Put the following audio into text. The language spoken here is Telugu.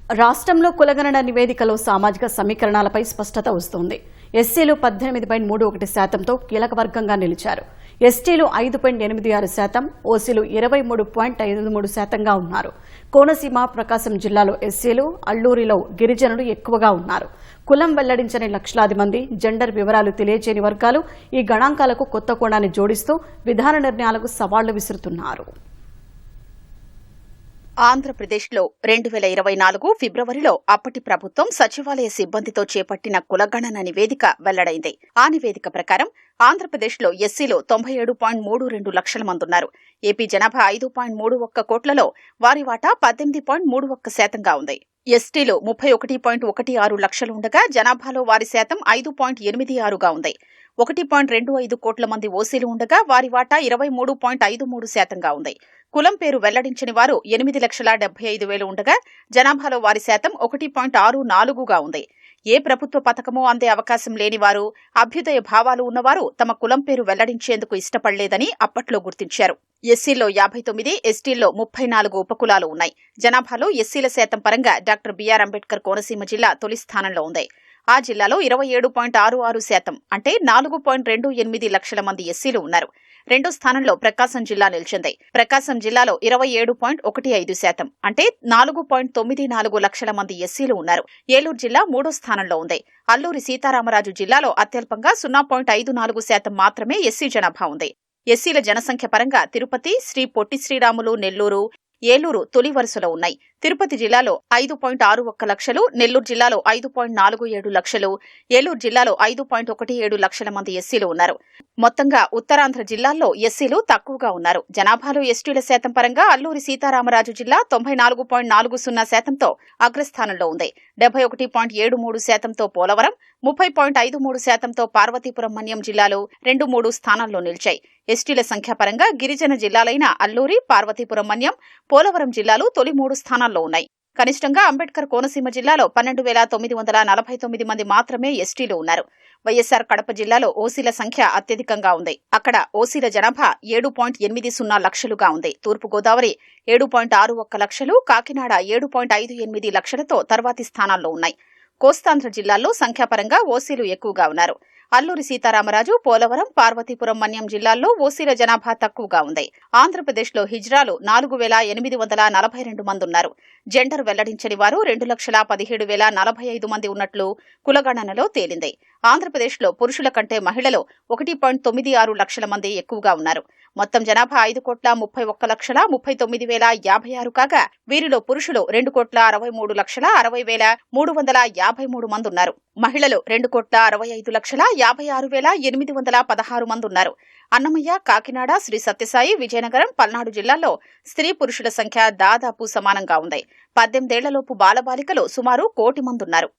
రాష్ట్రంలో కులగణన నివేదికలో సామాజిక సమీకరణాలపై స్పష్టత వస్తోంది. ఎస్సీలు 18.31%తో కీలక వర్గంగా నిలిచారు. ఎస్టీలు 5.86%, ఓసీలు 23.53%గా ఉన్నారు. కోనసీమ, ప్రకాశం జిల్లాలో ఎస్సీలు, అల్లూరిలో గిరిజనులు ఎక్కువగా ఉన్నారు. కులం వెల్లడించని లక్షలాది మంది, జెండర్ వివరాలు తెలియజేయని వర్గాలు ఈ గణాంకాలకు కొత్త కోణాన్ని జోడిస్తూ విధాన నిర్ణయాలకు సవాళ్లు విసురుతున్నారు. ఆంధ్రప్రదేశ్లో 2024 ఫిబ్రవరిలో అప్పటి ప్రభుత్వం సచివాలయ సిబ్బందితో చేపట్టిన కులగణన నివేదిక వెల్లడైంది. ఆ నివేదిక ప్రకారం ఆంధ్రప్రదేశ్లో ఎస్సీలు 97.32 లక్షల మందున్నారు. ఏపీ జనాభా 5.31 కోట్లలో వారి వాటా 18.31%గా ఉంది. ఎస్టీలు 31.16 లక్షలు ఉండగా జనాభాలో వారి శాతం 5.86గా ఉంది. 1.25 కోట్ల మంది ఓసీలు ఉండగా వారి వాటా 23.53%గా ఉంది. కులం పేరు వెల్లడించని వారు 8,75,000 ఉండగా జనాభాలో వారి శాతం 1.64గా ఉంది. ఏ ప్రభుత్వ పథకమూ అందే అవకాశం లేనివారు, అభ్యుదయ భావాలు ఉన్నవారు తమ కులం పేరు వెల్లడించేందుకు ఇష్టపడలేదని అప్పట్లో గుర్తించారు. ఎస్సీల్లో 59, ఎస్టీల్లో 34 ఉపకులాలు ఉన్నాయి. జనాభాలో ఎస్సీల శాతం పరంగా డాక్టర్ బిఆర్ అంబేద్కర్ కోనసీమ జిల్లా తొలి స్థానంలో ఉంది. ఆ జిల్లాలో 27.66% అంటే 4.28 లక్షల మంది ఎస్సీలు ఉన్నారు. రెండో స్థానంలో ప్రకాశం జిల్లా నిలిచింది. ప్రకాశం జిల్లాలో 27.15% అంటే 4.94 లక్షల మంది ఎస్సీలు ఉన్నారు. ఏలూరు జిల్లా మూడో స్థానంలో ఉంది. అల్లూరి సీతారామరాజు జిల్లాలో అత్యల్పంగా 0.54% మాత్రమే ఎస్సీ జనాభా ఉంది. ఎస్సీల జనసంఖ్య పరంగా తిరుపతి, శ్రీ పొట్టి శ్రీరాములు నెల్లూరు, ఏలూరు తొలి వరుసలో ఉన్నాయి. తిరుపతి జిల్లాలో 5.61 లక్షలు, నెల్లూరు జిల్లాలో 5.47 లక్షలు, ఏలూరు జిల్లాలో 5.17 లక్షల మంది ఎస్సీలు ఉన్నారు. మొత్తంగా ఉత్తరాంధ్ర జిల్లాల్లో ఎస్సీలు తక్కువగా ఉన్నారు. జనాభాలో ఎస్టీల శాతం పరంగా అల్లూరి సీతారామరాజు జిల్లా 94.40%తో అగ్రస్థానంలో ఉంది. 71.73%తో పోలవరం, 30.53%తో పార్వతీపురం మన్యం జిల్లాలు 2-3 స్థానాల్లో నిలిచాయి. ఎస్టీల సంఖ్య పరంగా గిరిజన జిల్లాలైన అల్లూరి, పార్వతీపురం మన్యం, పోలవరం జిల్లాలు తొలి 3 స్థానాల్లో ఉన్నాయి. కనిష్టంగా అంబేద్కర్ కోనసీమ జిల్లాలో 12,949 మంది మాత్రమే ఎస్టీలు ఉన్నారు. వైఎస్సార్ కడప జిల్లాలో ఓసీల సంఖ్య అత్యధికంగా ఉంది. అక్కడ ఓసీల జనాభా 7.80 లక్షలుగా ఉంది. తూర్పుగోదావరి 7.61 లక్షలు, కాకినాడ 7.58 లక్షలతో తర్వాతి స్థానాల్లో ఉన్నాయి. కోస్తాంధ్ర జిల్లాల్లో సంఖ్యాపరంగా ఓసీలు ఎక్కువగా ఉన్నారు. అల్లూరి సీతారామరాజు, పోలవరం, పార్వతీపురం మన్యం జిల్లాల్లో ఓసీల జనాభా తక్కువగా ఉంది. ఆంధ్రప్రదేశ్లో హిజ్రాలు 4,842 మంది ఉన్నారు. జెండర్ వెల్లడించని వారు 2,17,045 మంది ఉన్నట్లు కులగణనలో తేలింది. ఆంధ్రప్రదేశ్లో పురుషుల కంటే మహిళలు 1.96 లక్షల మంది ఎక్కువగా ఉన్నారు. మొత్తం జనాభా 5,31,39,056 కాగా వీరిలో పురుషులు 2,63,60,353 మంది ఉన్నారు. మహిళలు 2,65,56,816 మంది ఉన్నారు. అన్నమయ్య, కాకినాడ, శ్రీ సత్యసాయి, విజయనగరం, పల్నాడు జిల్లాల్లో స్త్రీ పురుషుల సంఖ్య దాదాపు సమానంగా ఉంది. 18 ఏళ్లలోపు బాలబాలికలు సుమారు 1,00,00,000 మంది ఉన్నారు.